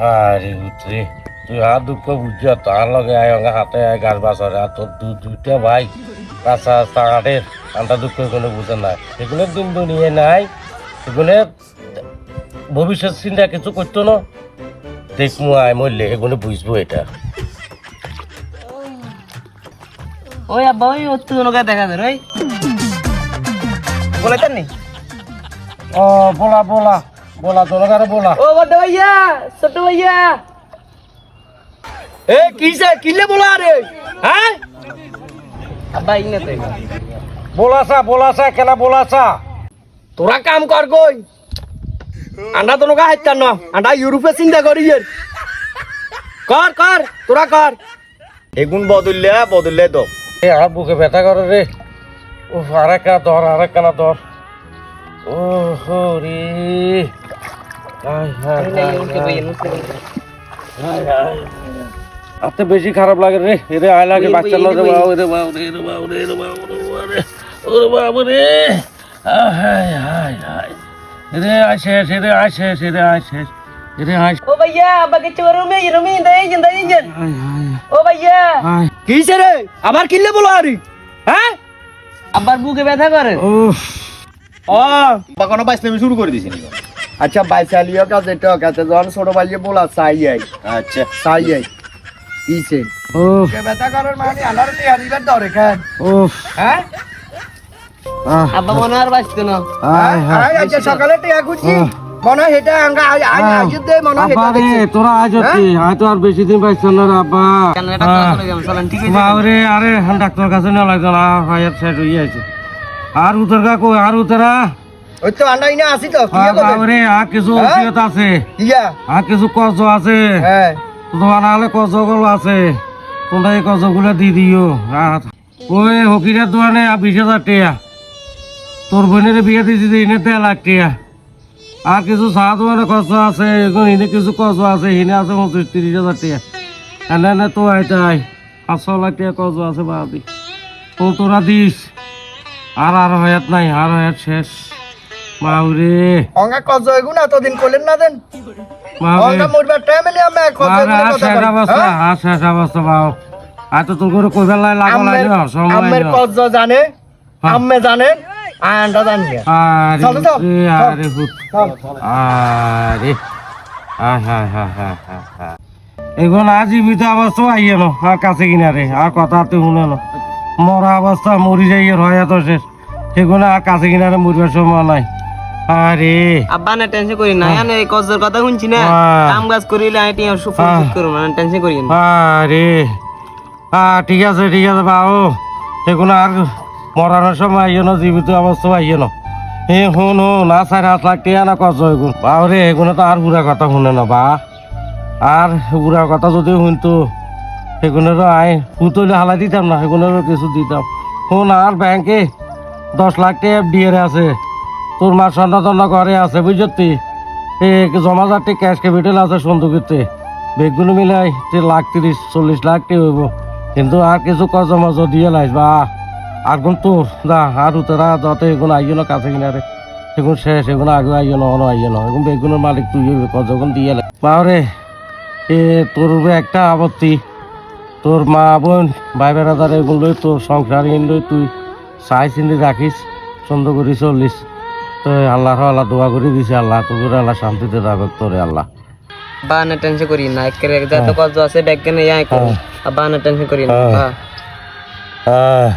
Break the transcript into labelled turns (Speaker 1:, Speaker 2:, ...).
Speaker 1: আরে উতরে তুই আর দুঃখ বুঝছ তার লগে আয় অঙ্গা হাতে আয় গাছ বাছরে আর তোর দুইটা ভাই কাঁচা চাঙাটের আন্টা দুঃখ কোনো বুঝে না এগুলোর দিন দুনিয়ে নাই এগুলো ভবিষ্যৎ চিন্তা কিছু করতো না দেখমু আয় মরলে এগুলো বুঝবো এটা
Speaker 2: ওই আব্বা ওই অত জনকে দেখা যায় ওই বলেছেন নি
Speaker 1: ও বলা বলা বলা জনকারে বলা
Speaker 2: ও বড় ভাইয়া ছোট ভাইয়া এ কিসে কিলে বলা রে হ্যাঁ আব্বা ইনে তো
Speaker 1: বলাসা কেনা বলাসা
Speaker 2: তোরা কাম কর কই আন্ডা তো নকা হাইতান না আন্ডা ইউরোপে চিন্তা করি কর কর তোরা কর
Speaker 3: এগুন বদললে তো
Speaker 1: এ আর বুকে ব্যথা করে রে ও আরেকটা ধর ও হরি আতে বেশি খারাপ লাগে রে এরে আয় লাগে বাচ্চা না রে বাবা রে বাবা রে বাবা রে বাবা রে ওরে বাবা রে হায় হায় হায় রে আসে রে আসে রে আসে রে আসে
Speaker 2: ও ভাইয়া আব্বা কে চোরুমে ইরুমি দেই জিন্দা ইঞ্জন ও ভাইয়া কিসে রে আবার কিলে বলো আরে হ্যাঁ আবার বুকে ব্যথা করে
Speaker 1: উফ
Speaker 3: ও বাগানো বাইসলামি শুরু করে দিছি
Speaker 4: আচ্ছা বাইসালিও কাছে কাছে যখন ছোট ভাইয়ে বলা চাই
Speaker 3: আচ্ছা
Speaker 4: কিসে
Speaker 1: উফ
Speaker 4: ব্যথা করার মানে আনার টিয়ারিবার ধরে কেন
Speaker 1: উফ
Speaker 4: হ্যাঁ
Speaker 2: আব্বা মনে আর বাঁচতো না
Speaker 4: আচ্ছা সকালে টিয়া খুঁজছি মনে হয় এটা আঙ্গা আজ দে মনে হয়
Speaker 1: আব্বা রে তোরা আজ হচ্ছি হয়তো আর বেশি দিন পাইছ না রে আব্বা
Speaker 2: কান্নাটা করে গেলাম চলেন ঠিক আছে
Speaker 1: বাবরে আরে ডাক্তার কাছে না লাগতো না হায়ার সাইড হয়ে আছে আর উতরকা কই আর উতরা
Speaker 4: ওই তো আন্ডাই না আসি তো কি বলে
Speaker 1: বাবরে আর কিছু ওসিয়ত আছে
Speaker 4: ইয়া
Speaker 1: আর কিছু কজ আছে
Speaker 4: হ্যাঁ
Speaker 1: তোমার নাহলে কজ গুলো আছে তোমরা এই কজ গুলো দি দিও ওই হকিরের দোকানে 20,000 টাকা তোর বোনের বিয়ে দিয়েছি এনে 1.5 লাখ টাকা আর কিছু চা দোকানে কজ আছে এনে কিছু কজ আছে এনে আছে 30,000 টাকা এনে তো আইতাই 500 লাখ টাকা কজ আছে বাদি তো তোরা দিস আর হয়াত নাই আর হয়াত শেষ মাউরে
Speaker 4: অঙ্গা কজ এগুন এতদিন কইলেন না দেন
Speaker 1: মাউরে
Speaker 4: অঙ্গা মরবার টাইমে আমি কজ
Speaker 1: শেষ অবস্থা বাও আর তো তোর করে কইবার লাগা লাগে সময়
Speaker 4: আম্মের কজ জানে আম্মে জানেন আন্ডা জানি
Speaker 1: আরে
Speaker 4: চলো তো
Speaker 1: আরে হুত আরে এখন আজ জীবিত অবস্থা আইয়ে না আর কাছে কিনারে আর কথা তো শুনে না মরা অবস্থা মরি যাই হয় তো শেষ সেগুলো আর কাছে কিনারে মরিবার সময় নাই আরে
Speaker 2: আব্বা না টেনশন করি না আমি এই কজের কথা শুনছি না কাম কাজ করিলে আমি টিয়া সুফল করব না টেনশন করি না
Speaker 1: আরে ঠিক আছে বাবু সেগুলো আর মরানোর সময় আইয়ে না জীবিত অবস্থা আইয়ে না শুন না 4.5 লাখ টাকা না কত এগুলো বাবরে এগুলো তো আর বুড়া কথা শুনে না বা আর বুড়ার কথা যদি শুনতো সেগুলোরও পুতলে হালাই দিতাম না সেগুলোরও কিছু দিতাম শুন আর ব্যাংকে 10 লাখ টাকা FDR আছে তোর মার সন্ধ্যা ঘরে আছে বুঝতি জমা যাতে ক্যাশ ক্যাপিটাল আছে সন্দুকিতে বেগুলো মিলাই 30-40 লাখ টাকা হইব কিন্তু আর কিছু কজ মজ দিয়ে লাইস বা আর কোন তোর যা আর উতরা যত এগুলো আইয় না কাছে কিনারে সেগুন শেষ এগুলো আগে আইয় না আইয় না এখন বেগুনের মালিক তুই কজন দিয়ে লাগ বাবরে তোর একটা আপত্তি তোর মা বোন ভাই বেড়াদার এগুলো লই তোর সংসার লই তুই চাই চিনি রাখিস সুন্দর করে চলিস তো আল্লাহ দোয়া করে দিছে আল্লাহ তোর আল্লাহ শান্তিতে রাখক তোরে আল্লাহ
Speaker 2: বা না টেনশন করি না একের যত কজ আছে ব্যাগ কেনে যাই করব আব্বা না টেনশন করি না
Speaker 1: হ্যাঁ